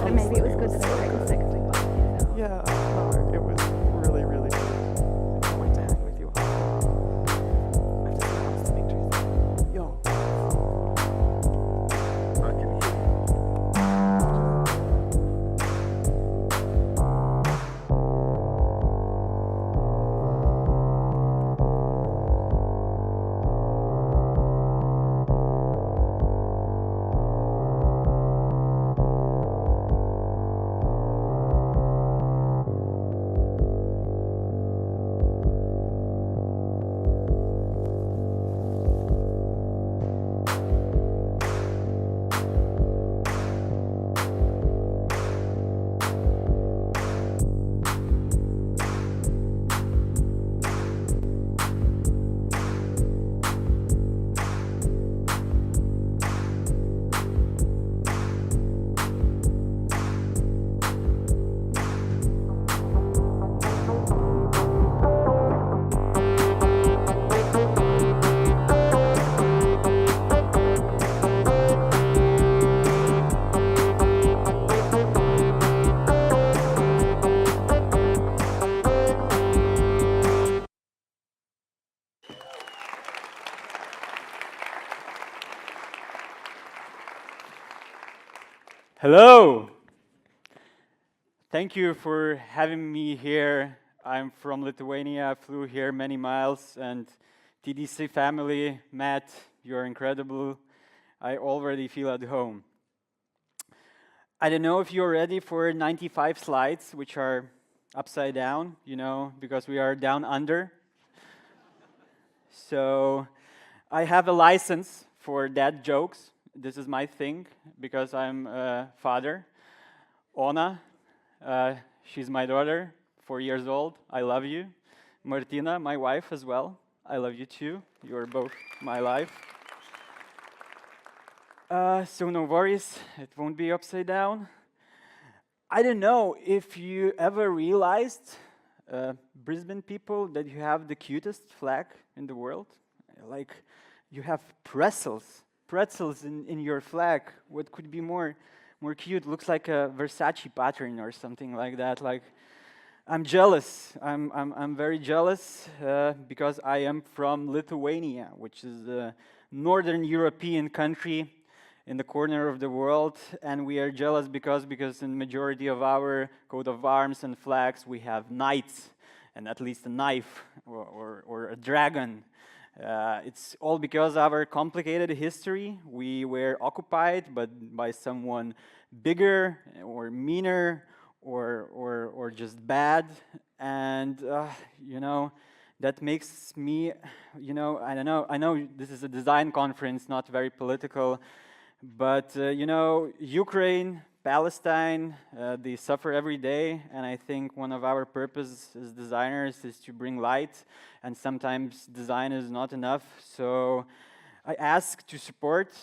And maybe it was good that I was sick. Yeah, no, it was really, really good. I can't wait to hang with you. I have to see how to speak to you. Yo. I can hear you. Hello. Thank you for having me here. I'm from Lithuania. I flew here many miles, and TDC family, Matt, you're incredible. I already feel at home. I don't know if you're ready for 95 slides, which are upside down, because we are down under. So I have a license for dad jokes. This is my thing, because I'm a father. Ona, she's my daughter, 4 years old. I love you. Martina, my wife as well. I love you too. You're both my life. So no worries, it won't be upside down. I don't know if you ever realized, Brisbane people, that you have the cutest flag in the world. Like, you have pretzels in your flag. What could be more cute? Looks like a Versace pattern or something like that. Like, I'm jealous. I'm very jealous because I am from Lithuania, which is a northern European country in the corner of the world, and we are jealous because in majority of our coat of arms and flags we have knights and at least a knife or a dragon. It's all because of our complicated history. We were occupied, but by someone bigger or meaner or just bad, and that makes me, I don't know. I know this is a design conference, not very political, but Ukraine, Palestine, they suffer every day, and I think one of our purposes as designers is to bring light, and sometimes design is not enough. So I ask to support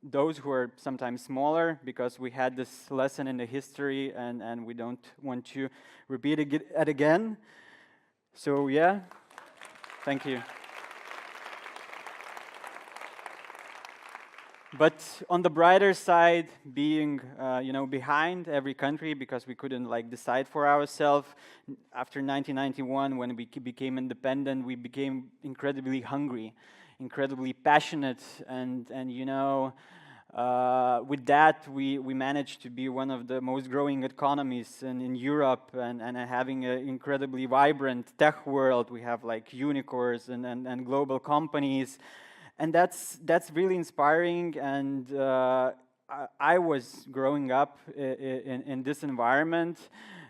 those who are sometimes smaller, because we had this lesson in the history, and we don't want to repeat it again. So yeah, thank you. But on the brighter side, being behind every country, because we couldn't decide for ourselves. After 1991, when we became independent, we became incredibly hungry, incredibly passionate, and with that we managed to be one of the most growing economies in Europe, and having an incredibly vibrant tech world. We have unicorns and global companies. And that's really inspiring, and I was growing up in this environment.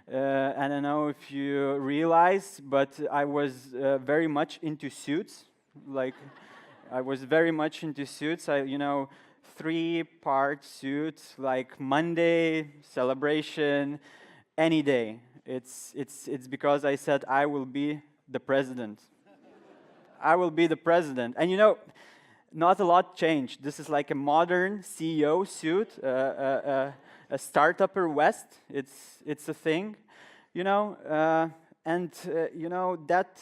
I don't know if you realize, but I was very much into suits. I was very much into suits. 3-part suits, like Monday, celebration, any day. It's because I said I will be the president. I will be the president. And not a lot changed. This is like a modern CEO suit, a startupper vest. It's a thing, and that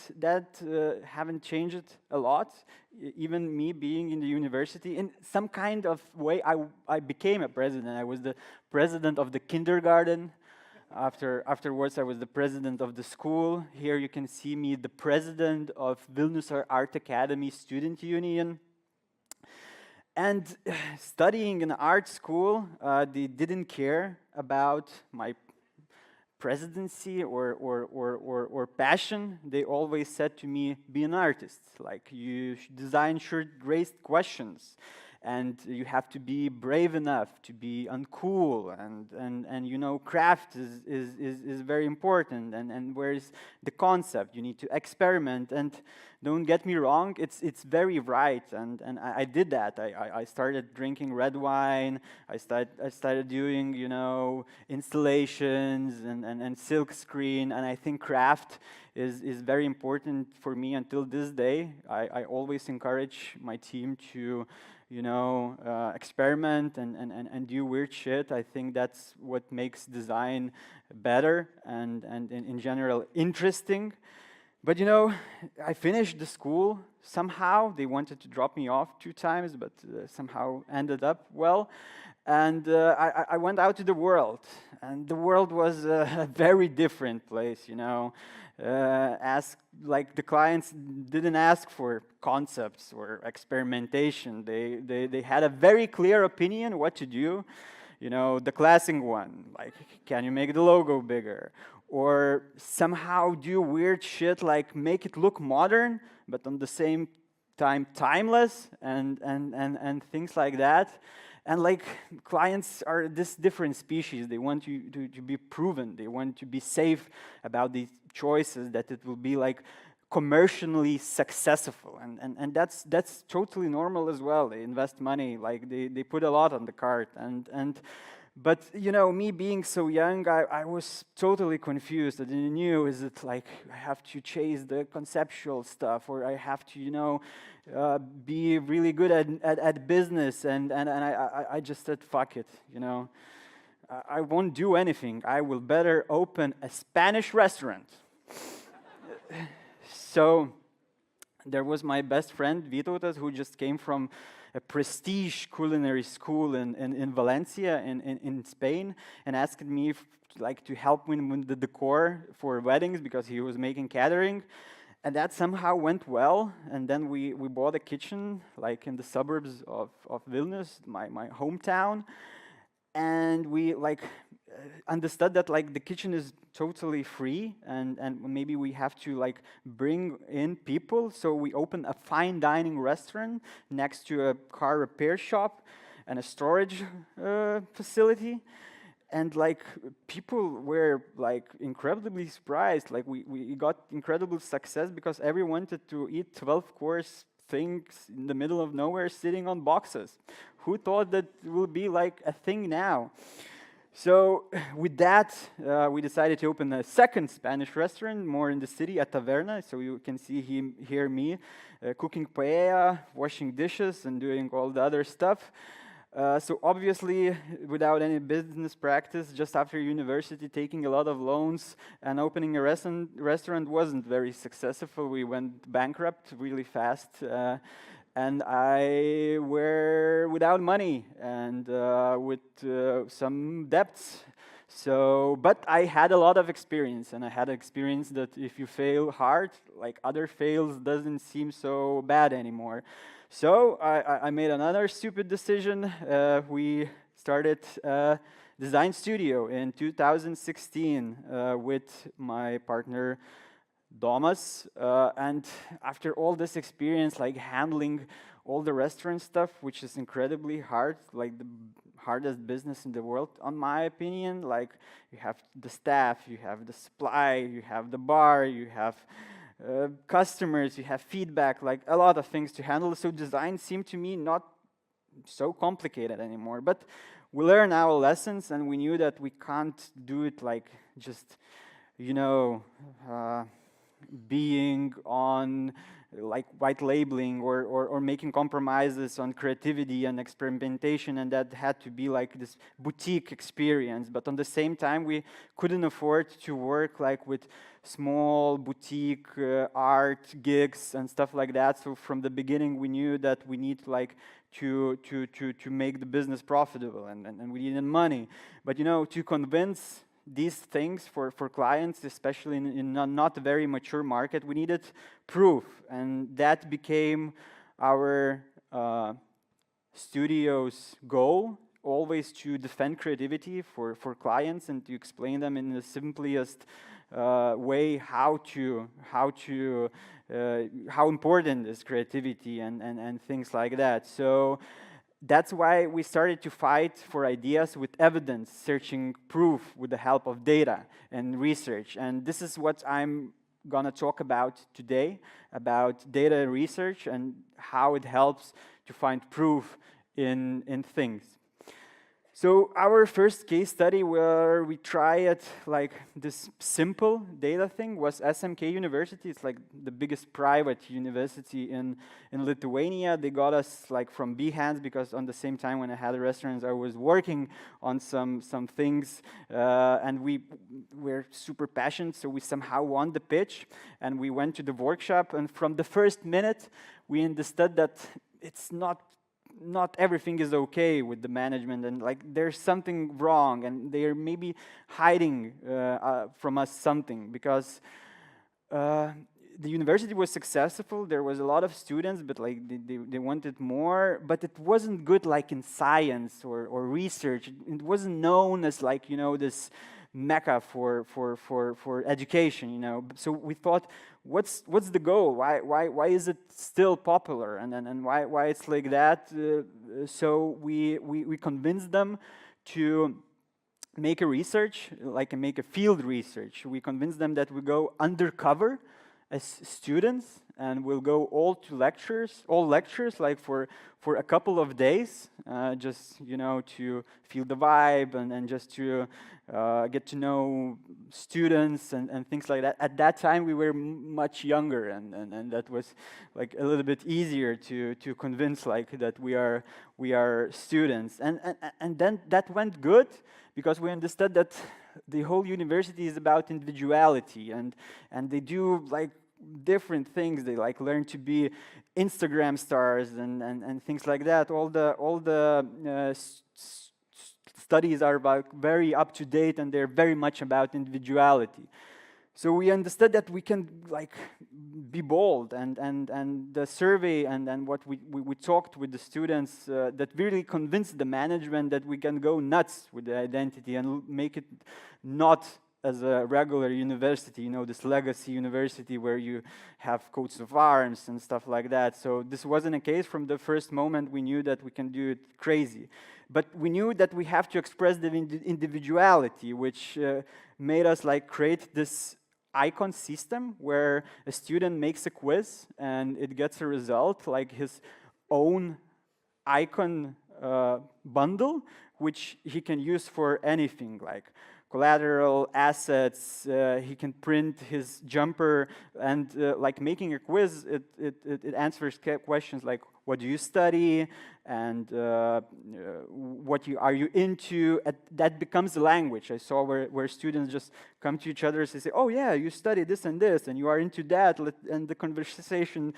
haven't changed a lot. even me being in the university, in some kind of way, I became a president. I was the president of the kindergarten. Afterwards, I was the president of the school. Here you can see me, the president of Vilnius Art Academy Student Union. And studying in art school, they didn't care about my presidency or passion. They always said to me, be an artist. Like, design should raise questions. And you have to be brave enough to be uncool, and you know, craft is very important, and where's the concept? You need to experiment, and don't get me wrong, it's very right, and I did that. I started drinking red wine, I started doing, you know, installations and silk screen, and I think craft is very important for me until this day. I always encourage my team to, you know, experiment and do weird shit. I think that's what makes design better and in general interesting. But you know, I finished the school somehow. They wanted to drop me off 2 times, but somehow ended up well. And I went out to the world, and the world was a very different place, you know. Like the clients didn't ask for concepts or experimentation. They had a very clear opinion what to do. You know, the classic one, like, can you make the logo bigger? Or somehow do weird shit like make it look modern, but on the same time timeless, and things like that. And like, clients are this different species. They want you to be proven. They want to be safe about these choices, that it will be like commercially successful. And that's totally normal as well. They invest money, like they put a lot on the cart. But you know, me being so young, I was totally confused. I didn't know, is it like I have to chase the conceptual stuff, or I have to, you know, be really good at business, and I just said, fuck it, you know. I won't do anything. I will better open a Spanish restaurant. So there was my best friend, Vytautas, who just came from a prestige culinary school in Valencia, in Spain, and asked me like to help him with the decor for weddings, because he was making catering. And that somehow went well, and then we bought a kitchen like in the suburbs of Vilnius, my hometown, and we like understood that like the kitchen is totally free, and maybe we have to like bring in people, so we opened a fine dining restaurant next to a car repair shop and a storage facility. And like, people were like incredibly surprised. Like, we got incredible success because everyone wanted to eat 12-course things in the middle of nowhere sitting on boxes. Who thought that will be like a thing now? So with that, we decided to open a second Spanish restaurant, more in the city, at Taverna. So you can see here me cooking paella, washing dishes, and doing all the other stuff. So obviously, without any business practice, just after university, taking a lot of loans and opening a restaurant wasn't very successful. We went bankrupt really fast, and I were without money and with some debts. So, but I had a lot of experience, and I had experience that if you fail hard, like other fails, doesn't seem so bad anymore. So I made another stupid decision. We started Design Studio in 2016 with my partner Domas. And after all this experience, like handling all the restaurant stuff, which is incredibly hard, like the hardest business in the world, on my opinion. Like, you have the staff, you have the supply, you have the bar, you have customers, you have feedback, like a lot of things to handle. So design seemed to me not so complicated anymore. But we learned our lessons, and we knew that we can't do it like just, you know, being on like white labeling or making compromises on creativity and experimentation, and that had to be like this boutique experience. But on the same time, we couldn't afford to work like with small boutique art gigs and stuff like that. So from the beginning, we knew that we need like to make the business profitable, and we needed money. But you know, to convince these things for clients, especially in a not very mature market, we needed proof, and that became our studio's goal, always to defend creativity for clients and to explain them in the simplest way how important is creativity and things like that. So that's why we started to fight for ideas with evidence, searching proof with the help of data and research. And this is what I'm gonna talk about today, about data research and how it helps to find proof in things. So our first case study where we tried like this simple data thing was SMK University. It's like the biggest private university in Lithuania. They got us like from Behance because on the same time when I had a restaurant, I was working on some things and we were super passionate. So we somehow won the pitch and we went to the workshop, and from the first minute we understood that it's not everything is okay with the management, and like there's something wrong, and they're maybe hiding from us something, because the university was successful. There was a lot of students, but like they wanted more, but it wasn't good like in science or research. It wasn't known as like, you know, this mecca for education, you know. So we thought, what's the goal? Why is it still popular, and why it's like that? So we convinced them to make a research, like make a field research. We convinced them that we go undercover as students, and we'll go all lectures, like for a couple of days, just, you know, to feel the vibe and just to get to know students and things like that. At that time, we were much younger, and that was like a little bit easier to convince like that we are students. And then that went good because we understood that the whole university is about individuality, and they do like different things. They like learn to be Instagram stars and things like that. All the studies are about very up to date, and they're very much about individuality. So we understood that we can like be bold, and the survey and what we talked with the students that really convinced the management that we can go nuts with the identity and make it not as a regular university, you know, this legacy university where you have coats of arms and stuff like that. So this wasn't a case. From the first moment, we knew that we can do it crazy. But we knew that we have to express the individuality, which made us like create this icon system where a student makes a quiz and it gets a result, like his own icon bundle, which he can use for anything, like collateral, assets. He can print his jumper, and like making a quiz, it answers questions like, what do you study, and what are you into? That becomes a language. I saw where students just come to each other and say, oh yeah, you study this and this, and you are into that, and the conversation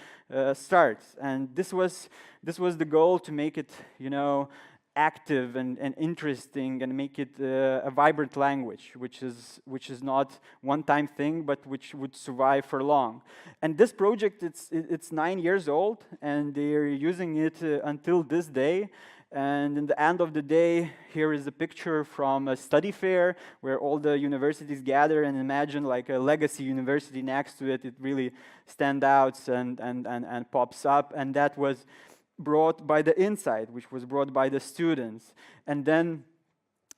starts. And this was the goal, to make it, you know, active and interesting, and make it a vibrant language, which is not one-time thing, but which would survive for long. And this project, it's 9 years old, and they're using it until this day. And in the end of the day, here is a picture from a study fair where all the universities gather, and imagine like a legacy university next to it. It really stands out and pops up, and that was brought by the Insight, which was brought by the students. And then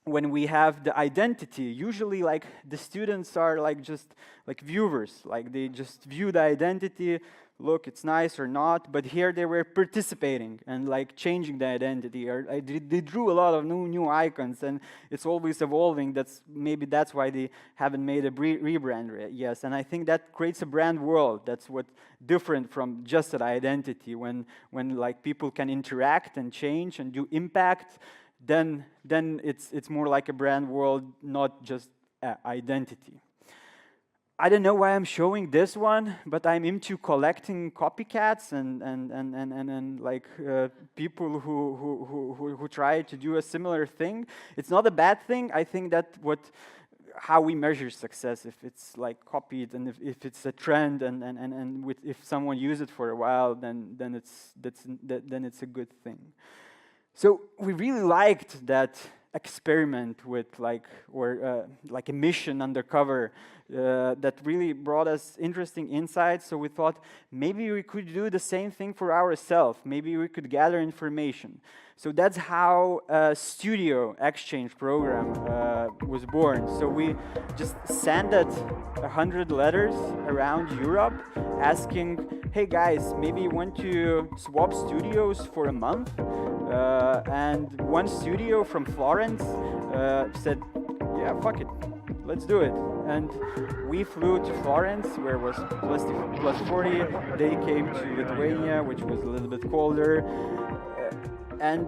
when we have the identity, usually like the students are like just like viewers, like they just view the identity look, it's nice or not, but here they were participating and like changing the identity, or they drew a lot of new icons, and it's always evolving. Maybe that's why they haven't made a rebrand yet. And I think that creates a brand world. That's what different from just an identity. When like people can interact and change and do impact, then it's more like a brand world, not just identity. I don't know why I'm showing this one, but I'm into collecting copycats and like people who try to do a similar thing. It's not a bad thing. I think that how we measure success, if it's like copied and if it's a trend and if someone uses it for a while, then it's a good thing. So we really liked that experiment with like a mission undercover that really brought us interesting insights. So we thought maybe we could do the same thing for ourselves. Maybe we could gather information. So that's how Studio exchange program was born. So we just sent 100 letters around Europe asking, hey guys, maybe you want to swap studios for a month? And one studio from Florence said, yeah, fuck it, let's do it. And we flew to Florence, where it was plus 40. They came to Lithuania, which was a little bit colder. And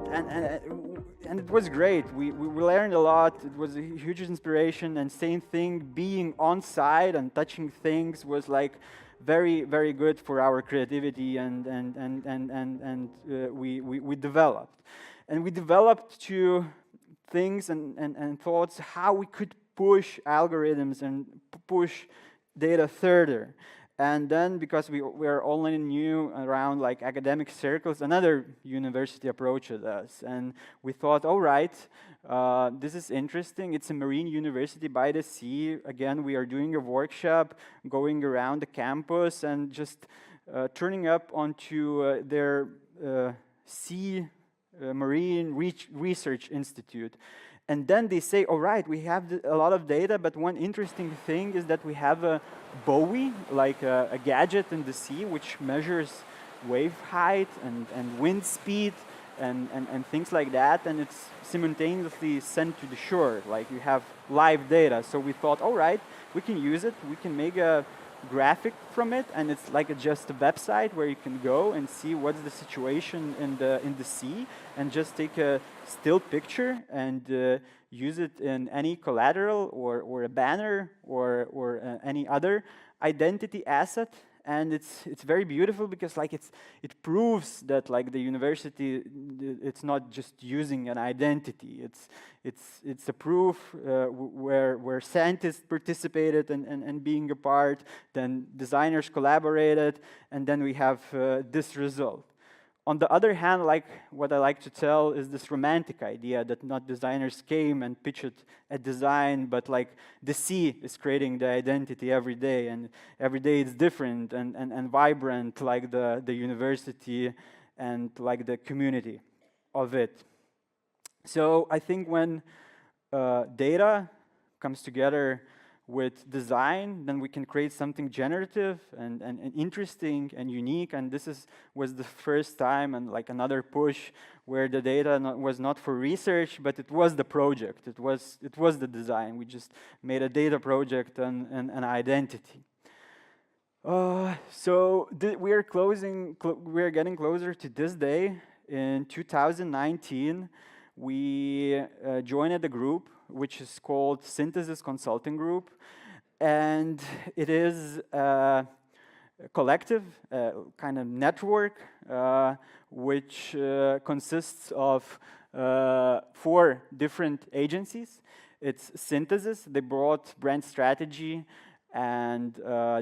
it was great. We learned a lot. It was a huge inspiration. And same thing, being on site and touching things was like very, very good for our creativity, and we developed. And we developed two things and thoughts how we could push algorithms and push data further. And then, because we were only new around like academic circles, another university approached us, and we thought, all right, this is interesting. It's a marine university by the sea. Again, we are doing a workshop, going around the campus, and just turning up onto their sea marine research institute. And then they say, all right, we have a lot of data, but one interesting thing is that we have a buoy, like a gadget in the sea, which measures wave height and wind speed and things like that, and it's simultaneously sent to the shore, like you have live data. So we thought, all right, we can use it, we can make a graphic from it, and it's like just a website where you can go and see what's the situation in the sea, and just take a still picture and use it in any collateral or a banner or any other identity asset. And it's very beautiful because like it proves that like the university, it's not just using an identity. It's a proof where scientists participated and being a part, then designers collaborated, and then we have this result. On the other hand, like what I like to tell is this romantic idea that not designers came and pitched a design, but like the sea is creating the identity every day, and every day it's different and vibrant, like the university and like the community of it. So I think when data comes together with design, then we can create something generative and interesting and unique. And this was the first time, and like another push, where the data was not for research, but it was the project. It was the design. We just made a data project and an identity. So we are getting closer to this day. In 2019, we joined a group which is called Synthesis Consulting Group, and it is a collective, kind of network, which consists of 4 different agencies. It's Synthesis. They brought brand strategy and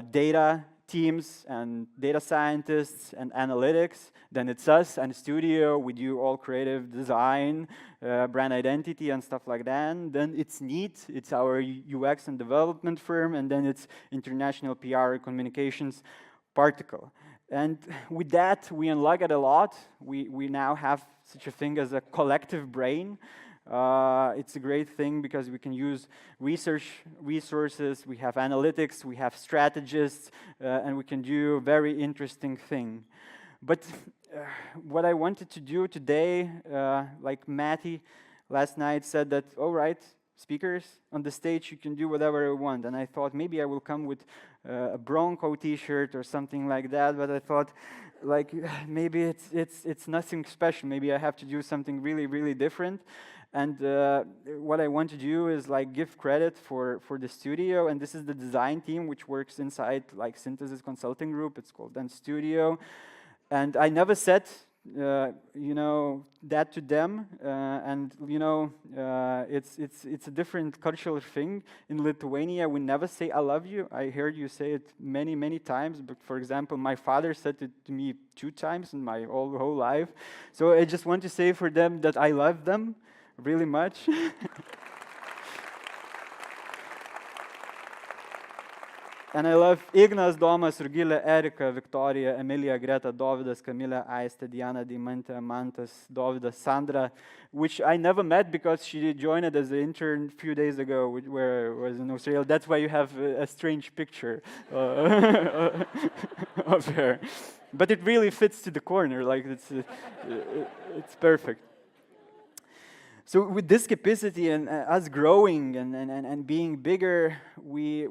data teams and data scientists and analytics. Then it's us and Studio. We do all creative design, brand identity and stuff like that. And then it's NEAT. It's our UX and development firm. And then it's International PR Communications Particle. And with that, we unlock it a lot. We now have such a thing as a collective brain, It's a great thing because we can use research resources, we have analytics, we have strategists, and we can do a very interesting thing. But what I wanted to do today, like Matty last night said that, all right, speakers on the stage, you can do whatever you want. And I thought maybe I will come with a Bronco t-shirt or something like that, but I thought like maybe it's nothing special. Maybe I have to do something really, really different. And what I want to do is like give credit for the studio, and this is the design team which works inside like Synthesis Consulting Group. It's called andstudio. And I never said, you know, that to them. And you know, it's a different cultural thing. In Lithuania, we never say "I love you." I heard you say it many, many times. But for example, my father said it to me 2 times in my whole life. So I just want to say for them that I love them really much. And I love Ignas, Domas, Rugilė, Erika, Victoria, Emilija, Greta, Dovydas, Kamilė, Aistė, Diana, Deimantė, Mantas, Dovydas, Sandra, which I never met because she joined as an intern a few days ago, where I was in Australia. That's why you have a strange picture of her. But it really fits to the corner, like it's perfect. So with this capacity and us growing and being bigger, we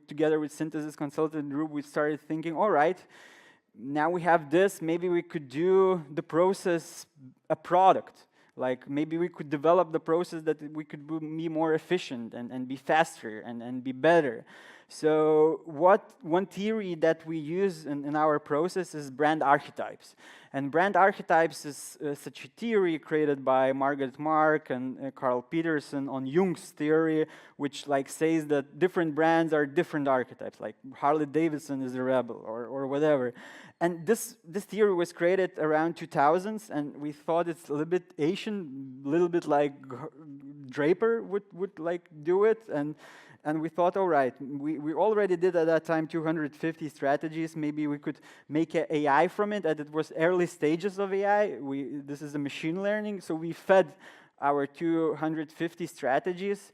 together with Synthesis Consultant Group, we started thinking, all right, now we have this, maybe we could do the process a product. Like maybe we could develop the process that we could be more efficient and be faster and be better. So one theory that we use in our process is brand archetypes. And brand archetypes is such a theory created by Margaret Mark and Carl Peterson on Jung's theory, which like says that different brands are different archetypes, like Harley Davidson is a rebel or whatever. And this theory was created around 2000s, and we thought it's a little bit Asian, a little bit like Draper would like do it, and we thought, all right, we already did at that time 250 strategies. Maybe we could make an AI from it, and it was early stages of AI. This is a machine learning, so we fed our 250 strategies,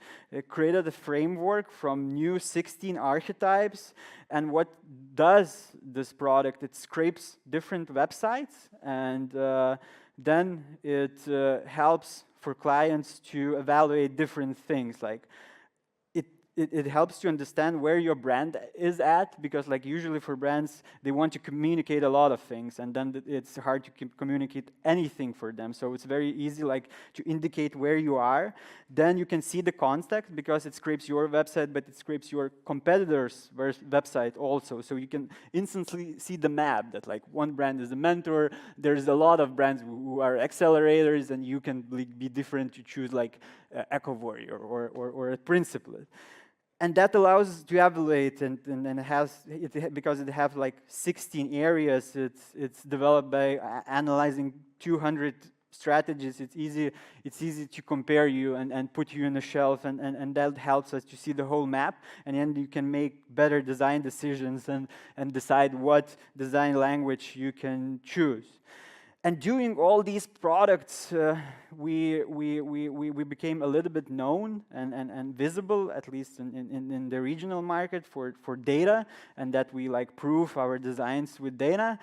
created a framework from new 16 archetypes. And what does this product? It scrapes different websites, and then it helps for clients to evaluate different things, like it helps to understand where your brand is at, because like usually for brands, they want to communicate a lot of things, and then it's hard to communicate anything for them. So it's very easy like to indicate where you are. Then you can see the context, because it scrapes your website, but it scrapes your competitor's website also. So you can instantly see the map that like one brand is a mentor, there's a lot of brands who are accelerators, and you can be different to choose like Echo Warrior or a Principlet. And that allows us to evaluate, and because it has like 16 areas, it's developed by analyzing 200 strategies. It's easy to compare you and put you on a shelf, and that helps us to see the whole map, and then you can make better design decisions and decide what design language you can choose. And doing all these products, we became a little bit known and visible, at least in the regional market for data, and that we like prove our designs with data.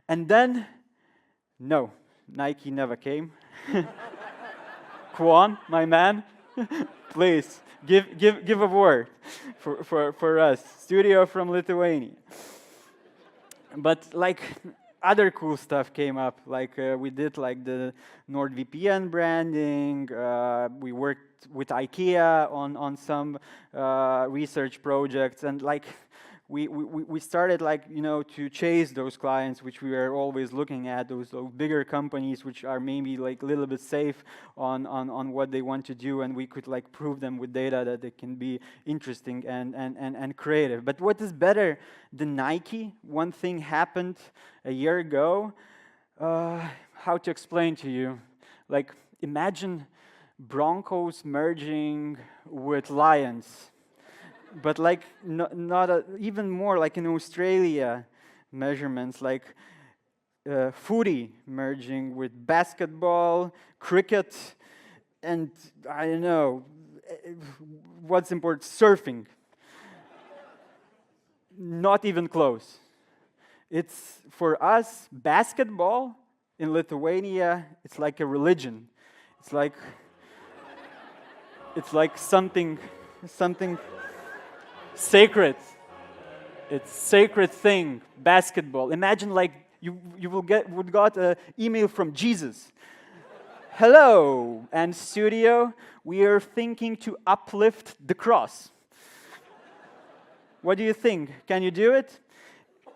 And then, no, Nike never came. Kwon, my man, please give a word for us, studio from Lithuania. But like, other cool stuff came up, like we did like the NordVPN branding, we worked with IKEA on some research projects, and like we started like, you know, to chase those clients which we were always looking at, those bigger companies which are maybe like a little bit safe on what they want to do, and we could like prove them with data that they can be interesting and creative. But what is better than Nike? One thing happened a year ago. How to explain to you? Like, imagine Broncos merging with Lions. But like even more like in Australia measurements, like footy merging with basketball, cricket, And I don't know, what's important? Surfing. Not even close. It's, for us, basketball in Lithuania, it's like a religion. It's like something sacred. It's sacred thing, basketball. Imagine like you would got an email from Jesus. Hello, andstudio. We are thinking to uplift the cross. What do you think? Can you do it?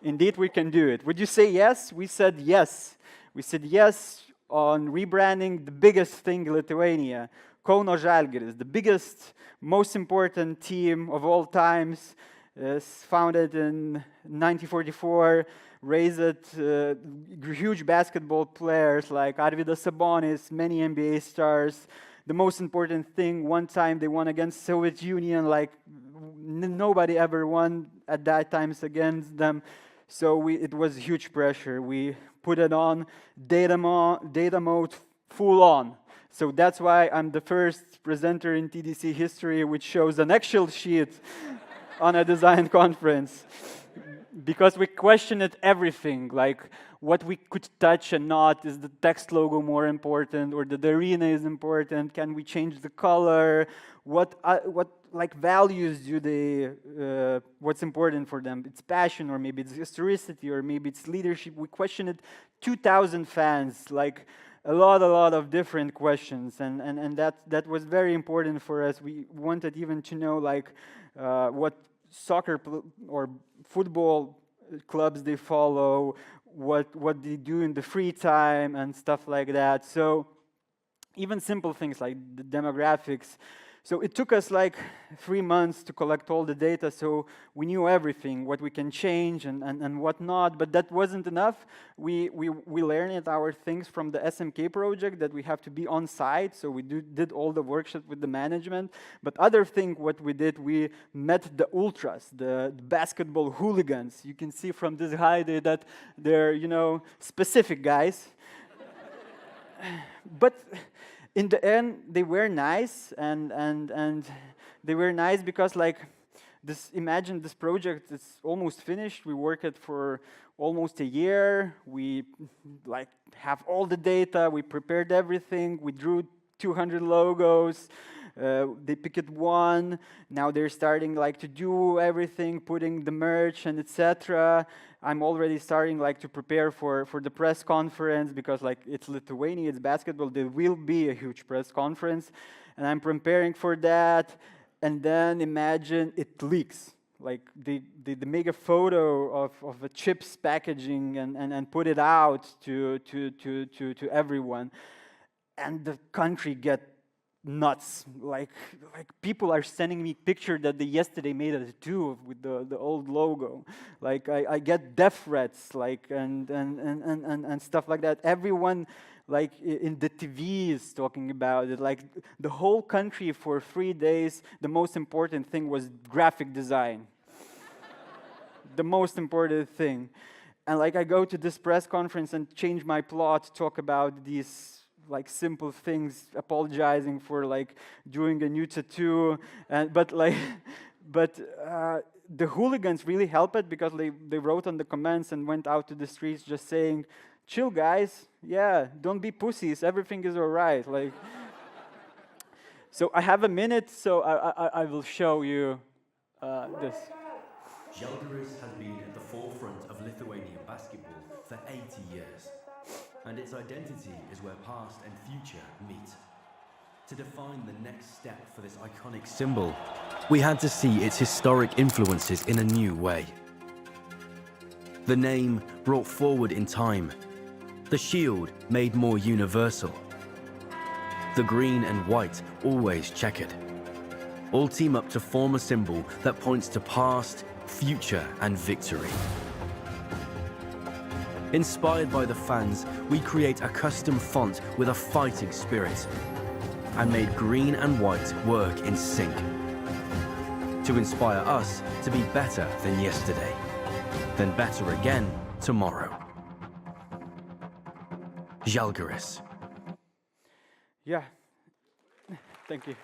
Indeed, we can do it. Would you say yes? We said yes. We said yes on rebranding the biggest thing in Lithuania, Kauno Žalgiris, the biggest, most important team of all times, founded in 1944, raised huge basketball players like Arvydas Sabonis, many NBA stars. The most important thing, one time they won against Soviet Union, like nobody ever won at that times against them. So it was huge pressure. We put it on data mode full on. So that's why I'm the first presenter in TDC history which shows an Excel sheet on a design conference. Because we questioned everything, like what we could touch and not. Is the text logo more important, or the arena is important? Can we change the color? What like values do they? What's important for them? It's passion, or maybe it's historicity, or maybe it's leadership. We questioned 2,000 fans, like a lot of different questions, and that was very important for us. We wanted even to know like what soccer or football clubs they follow, what they do in the free time and stuff like that. So even simple things like the demographics. So it took us like 3 months to collect all the data, so we knew everything, what we can change and what not, but that wasn't enough. We learned our things from the SMK project, that we have to be on site, so we did all the workshops with the management. But other thing what we did, we met the ultras, the basketball hooligans. You can see from this height that they're, you know, specific guys. But in the end, they were nice, and they were nice because, like, imagine this project is almost finished. We worked it for almost a year. We like have all the data. We prepared everything. We drew 200 logos. They picked one. Now they're starting like to do everything, putting the merch and etc. I'm already starting like to prepare for the press conference, because like it's Lithuania, it's basketball. There will be a huge press conference, and I'm preparing for that. And then imagine it leaks. Like they make a photo of a chips packaging and put it out to everyone, and the country get nuts. Like people are sending me picture that they yesterday made a tattoo with the old logo. Like I get death threats, like and stuff like that. Everyone like in the TV is talking about it. Like the whole country for 3 days, the most important thing was graphic design. The most important thing. And like I go to this press conference and change my plot, talk about these like simple things, apologizing for like doing a new tattoo, but the hooligans really helped it, because they wrote on the comments and went out to the streets just saying, chill guys, yeah, don't be pussies, everything is all right. Like, so I have a minute, so I will show you this. Žalgiris has been at the forefront of Lithuanian basketball for 80 years. And its identity is where past and future meet. To define the next step for this iconic symbol, we had to see its historic influences in a new way. The name brought forward in time, the shield made more universal, the green and white always checkered. All team up to form a symbol that points to past, future and victory. Inspired by the fans, we create a custom font with a fighting spirit and made green and white work in sync to inspire us to be better than yesterday, then better again tomorrow. Žalgiris. Yeah, Thank you.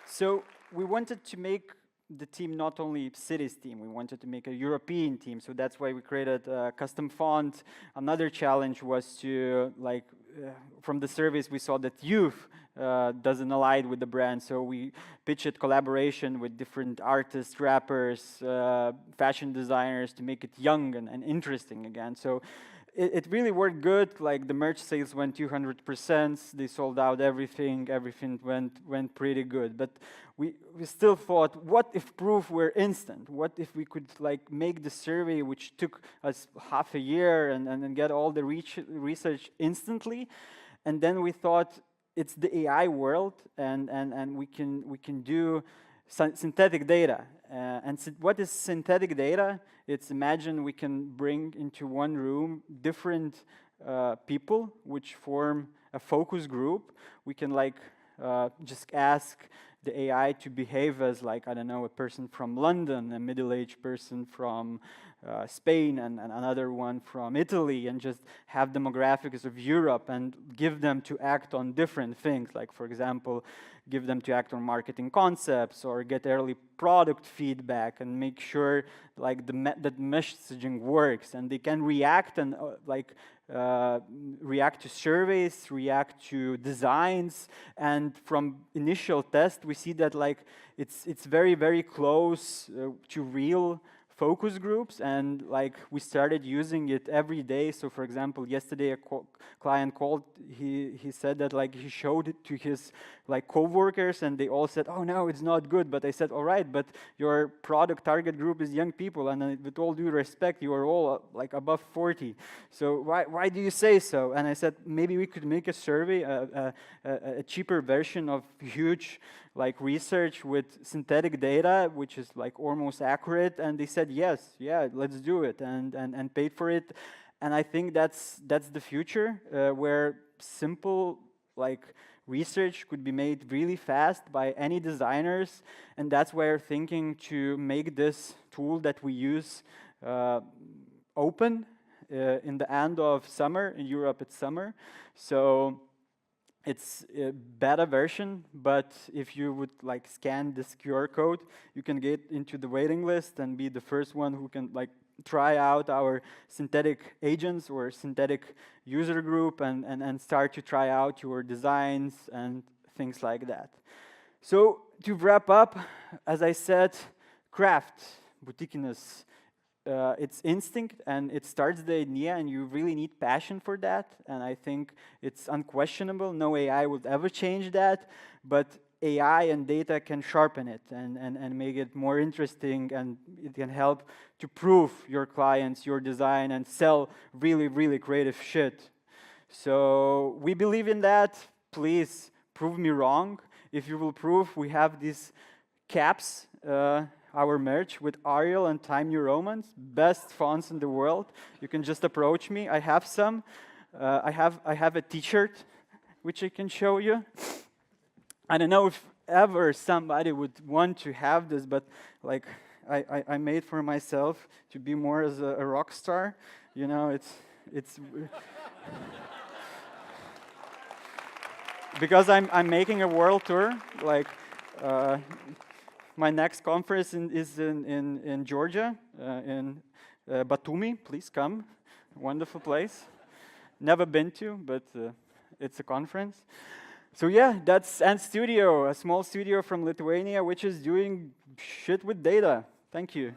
So we wanted to make the team not only cities team, we wanted to make a European team. So that's why we created a custom font. Another challenge was to from the surveys we saw that youth doesn't align with the brand. So we pitched collaboration with different artists, rappers, fashion designers to make it young and interesting again. So it really worked good. Like the merch sales went 200%. They sold out everything. Everything went pretty good. But we still thought, what if proof were instant? What if we could like make the survey, which took us half a year, and get all the research instantly? And then we thought it's the AI world, and we can do synthetic data. What is synthetic data? It's, imagine we can bring into one room different people which form a focus group. We can just ask the AI to behave as like, I don't know, a person from London, a middle-aged person from Spain, and another one from Italy, and just have demographics of Europe and give them to act on different things. Like, for example, give them to act on marketing concepts or get early product feedback and make sure like that messaging works, and they can react and react to surveys, react to designs. And from initial test, we see that like it's very, very close to real focus groups, and like we started using it every day. So for example, yesterday a client called, he said that like he showed it to his like co-workers, and they all said, oh no, it's not good. But I said, all right, but your product target group is young people, and with all due respect, you are all like above 40. So why do you say so? And I said, maybe we could make a survey, a cheaper version of huge like research with synthetic data, which is like almost accurate. And they said, yes, yeah, let's do it, and paid for it. And I think that's the future, where simple like research could be made really fast by any designers. And that's why we're thinking to make this tool that we use open in the end of summer. In Europe, it's summer. So it's a beta version, but if you would like scan this QR code, you can get into the waiting list and be the first one who can like try out our synthetic agents or synthetic user group, and start to try out your designs and things like that. So to wrap up, as I said, craft, boutiqueness, it's instinct, and it starts the idea, and you really need passion for that. And I think it's unquestionable. No AI would ever change that, but AI and data can sharpen it and make it more interesting, and it can help to prove your clients, your design, and sell really, really creative shit. So we believe in that. Please prove me wrong. If you will prove, we have these caps, our merch with Arial and Time New Romans, best fonts in the world. You can just approach me. I have some. I have a T-shirt which I can show you. I don't know if ever somebody would want to have this, but like I made for myself to be more as a rock star. You know, it's because I'm making a world tour. Like my next conference is in Georgia, in Batumi. Please come, wonderful place. Never been to, but it's a conference. So yeah, that's andstudio, a small studio from Lithuania, which is doing shit with data. Thank you.